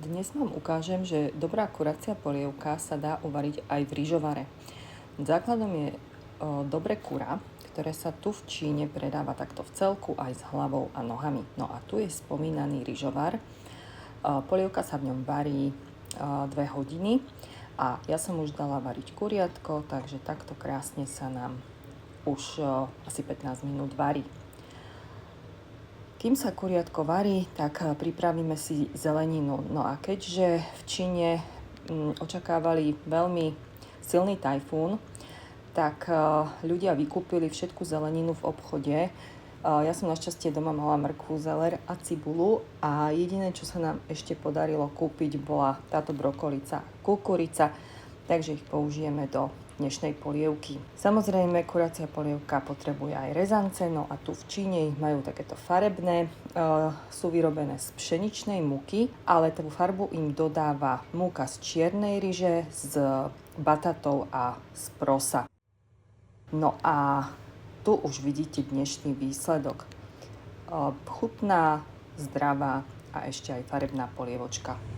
Dnes vám ukážem, že dobrá kuracia polievka sa dá uvariť aj v ryžovare. Základom je dobre kura, ktoré sa tu v Číne predáva takto v celku aj s hlavou a nohami. No a tu je spomínaný ryžovar. Polievka sa v ňom varí 2 hodiny a ja som už dala variť kuriatko, takže takto krásne sa nám už asi 15 minút varí. Kým sa kuriatko varí, tak pripravíme si zeleninu. No a keďže v Číne očakávali veľmi silný tajfún, tak ľudia vykúpili všetku zeleninu v obchode. Ja som našťastie doma mala mrkvu, zeler a cibulu a jediné, čo sa nám ešte podarilo kúpiť, bola táto brokolica, kukurica, takže ich použijeme do dnešnej polievky. Samozrejme, kuracia polievka potrebuje aj rezance, no a tu v Číne ich majú takéto farebné, sú vyrobené z pšeničnej múky, ale tú farbu im dodáva múka z čiernej ryže, z batatov a z prosa. No a tu už vidíte dnešný výsledok. Chutná, zdravá a ešte aj farebná polievočka.